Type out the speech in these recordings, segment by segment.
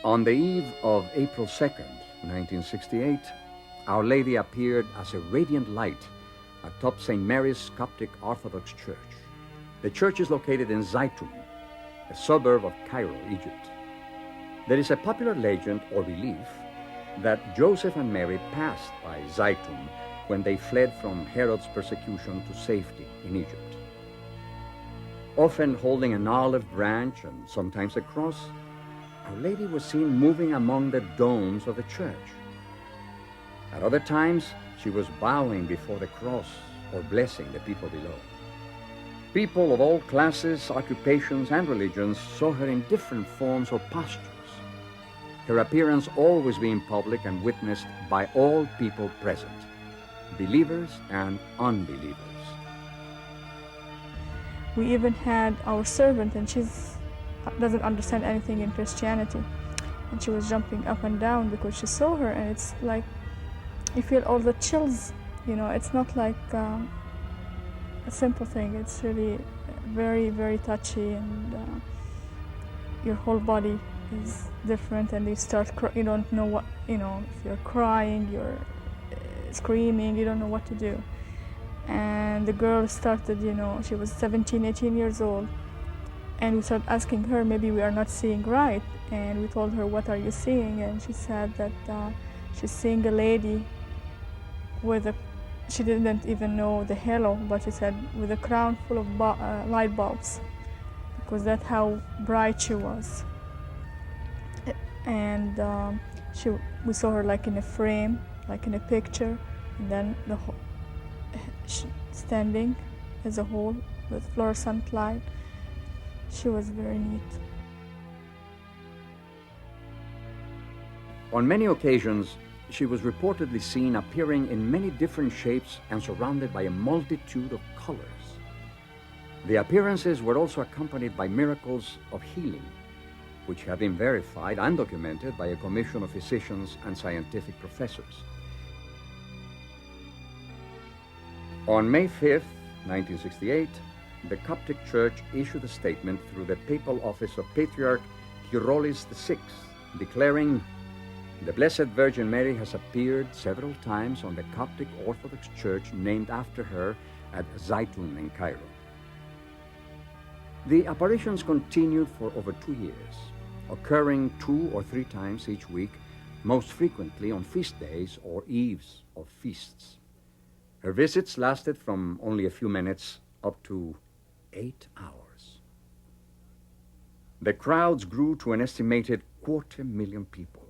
On the eve of April 2nd, 1968, Our Lady appeared as a radiant light atop St. Mary's Coptic Orthodox Church. The church is located in Zeitoun, a suburb of Cairo, Egypt. There is a popular legend or belief that Joseph and Mary passed by Zeitoun when they fled from Herod's persecution to safety in Egypt. Often holding an olive branch and sometimes a cross, Our Lady was seen moving among the domes of the church. At other times, she was bowing before the cross or blessing the people below. People of all classes, occupations, and religions saw her in different forms or postures, her appearance always being public and witnessed by all people present, believers and unbelievers. We even had our servant, and she doesn't understand anything in Christianity, and she was jumping up and down because she saw her, and it's like you feel all the chills, you know. It's not like a simple thing. It's really very, very touchy, and your whole body is different, and you start you don't know what, you know, if you're crying, you're screaming, you don't know what to do. And the girl started, you know, she was 17, 18 years old, and we started asking her, maybe we are not seeing right, and we told her, what are you seeing? And she said that she's seeing a lady with a, she didn't even know the halo, but she said with a crown full of light bulbs, because that's how bright she was. And we saw her like in a frame, like in a picture, and then the whole, standing as a whole with fluorescent light. She was very neat. On many occasions, she was reportedly seen appearing in many different shapes and surrounded by a multitude of colors. The appearances were also accompanied by miracles of healing, which have been verified and documented by a commission of physicians and scientific professors. On May 5th, 1968, the Coptic Church issued a statement through the papal office of Patriarch Kyrillos VI, declaring, "The Blessed Virgin Mary has appeared several times on the Coptic Orthodox Church named after her at Zeitoun in Cairo." The apparitions continued for over 2 years, occurring 2 or 3 times each week, most frequently on feast days or eves of feasts. Her visits lasted from only a few minutes up to 8 hours. The crowds grew to an estimated 250,000 people.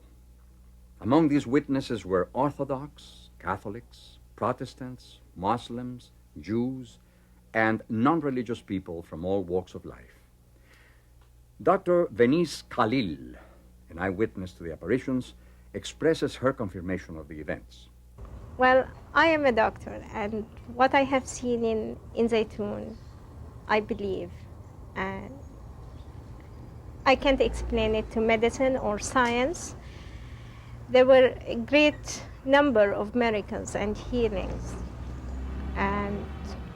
Among these witnesses were Orthodox, Catholics, Protestants, Muslims, Jews, and non-religious people from all walks of life. Dr. Venice Khalil, an eyewitness to the apparitions, expresses her confirmation of the events. Well, I am a doctor, and what I have seen in Zeitoun, I believe, and I can't explain it to medicine or science. There were a great number of miracles and healings and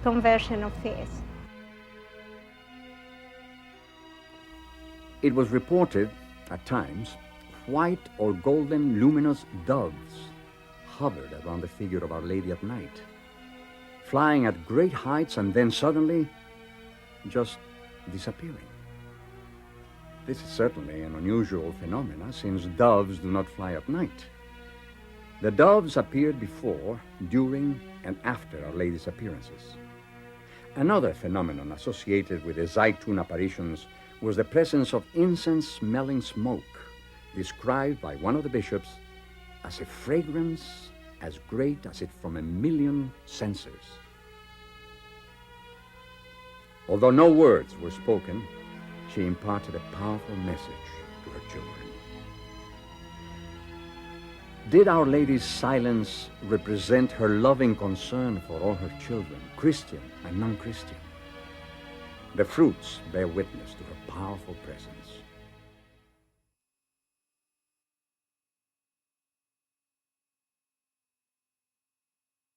conversion of faith. It was reported, at times, white or golden luminous doves hovered around the figure of Our Lady at night, flying at great heights and then suddenly just disappearing. This is certainly an unusual phenomenon, since doves do not fly at night. The doves appeared before, during, and after Our Lady's appearances. Another phenomenon associated with the Zeitoun apparitions was the presence of incense-smelling smoke, described by one of the bishops as a fragrance as great as it from 1,000,000 censers. Although no words were spoken, she imparted a powerful message to her children. Did Our Lady's silence represent her loving concern for all her children, Christian and non-Christian? The fruits bear witness to her powerful presence.